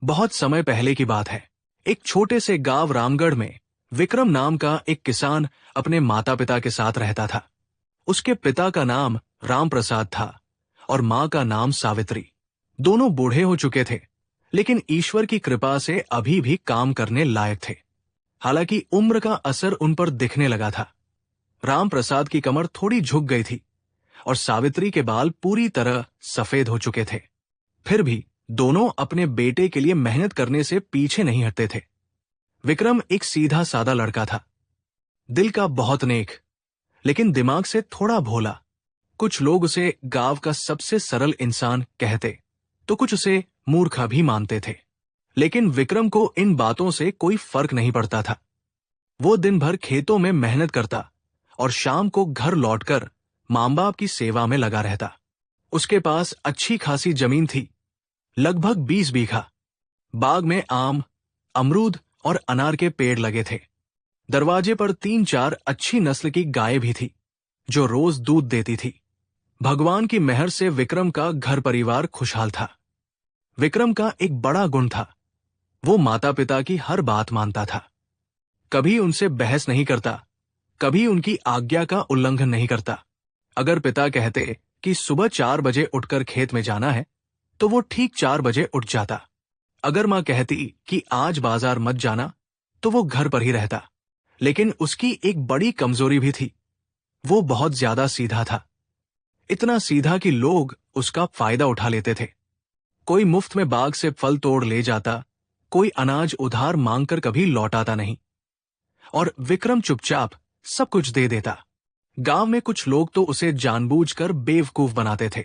बहुत समय पहले की बात है। एक छोटे से गांव रामगढ़ में विक्रम नाम का एक किसान अपने माता पिता के साथ रहता था। उसके पिता का नाम राम प्रसाद था और माँ का नाम सावित्री। दोनों बूढ़े हो चुके थे, लेकिन ईश्वर की कृपा से अभी भी काम करने लायक थे। हालांकि उम्र का असर उन पर दिखने लगा था। राम प्रसाद की कमर थोड़ी झुक गई थी और सावित्री के बाल पूरी तरह सफेद हो चुके थे। फिर भी दोनों अपने बेटे के लिए मेहनत करने से पीछे नहीं हटते थे। विक्रम एक सीधा सादा लड़का था, दिल का बहुत नेक, लेकिन दिमाग से थोड़ा भोला। कुछ लोग उसे गांव का सबसे सरल इंसान कहते, तो कुछ उसे मूर्ख भी मानते थे। लेकिन विक्रम को इन बातों से कोई फर्क नहीं पड़ता था। वो दिन भर खेतों में मेहनत करता और शाम को घर लौटकर मां बाप की सेवा में लगा रहता। उसके पास अच्छी खासी जमीन थी, लगभग 20 बीघा। बाग में आम, अमरूद और अनार के पेड़ लगे थे। दरवाजे पर 3-4 अच्छी नस्ल की गायें भी थी, जो रोज दूध देती थी। भगवान की मेहर से विक्रम का घर परिवार खुशहाल था। विक्रम का एक बड़ा गुण था, वो माता पिता की हर बात मानता था। कभी उनसे बहस नहीं करता, कभी उनकी आज्ञा का उल्लंघन नहीं करता। अगर पिता कहते कि सुबह 4 बजे उठकर खेत में जाना है, तो वो ठीक 4 बजे उठ जाता। अगर मां कहती कि आज बाजार मत जाना, तो वो घर पर ही रहता। लेकिन उसकी एक बड़ी कमजोरी भी थी, वो बहुत ज्यादा सीधा था। इतना सीधा कि लोग उसका फायदा उठा लेते थे। कोई मुफ्त में बाग से फल तोड़ ले जाता, कोई अनाज उधार मांगकर कभी लौटाता नहीं, और विक्रम चुपचाप सब कुछ दे देता। गांव में कुछ लोग तो उसे जानबूझकर बेवकूफ बनाते थे।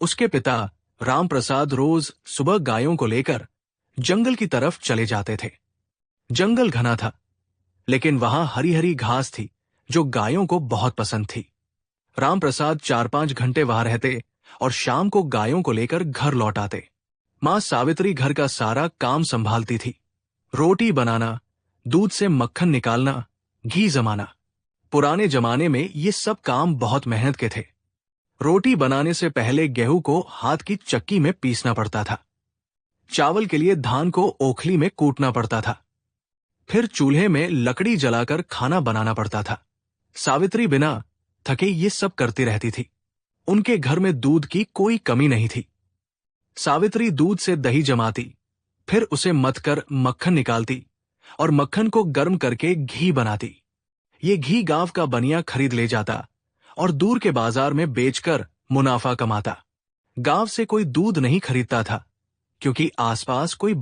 उसके पिता राम प्रसाद रोज सुबह गायों को लेकर जंगल की तरफ चले जाते थे। जंगल घना था, लेकिन वहां हरी हरी घास थी जो गायों को बहुत पसंद थी। राम प्रसाद 4-5 घंटे वहां रहते और शाम को गायों को लेकर घर लौट आते। मां सावित्री घर का सारा काम संभालती थी, रोटी बनाना, दूध से मक्खन निकालना, घी जमाना। पुराने जमाने में ये सब काम बहुत मेहनत के थे। रोटी बनाने से पहले गेहूं को हाथ की चक्की में पीसना पड़ता था। चावल के लिए धान को ओखली में कूटना पड़ता था। फिर चूल्हे में लकड़ी जलाकर खाना बनाना पड़ता था। सावित्री बिना थके ये सब करती रहती थी। उनके घर में दूध की कोई कमी नहीं थी। सावित्री दूध से दही जमाती, फिर उसे मथकर मक्खन निकालती और मक्खन को गर्म करके घी बनाती। ये घी गांव का बनिया खरीद ले जाता और दूर के बाजार में बेचकर मुनाफा कमाता। गांव से कोई दूध नहीं खरीदता था, क्योंकि आसपास कोई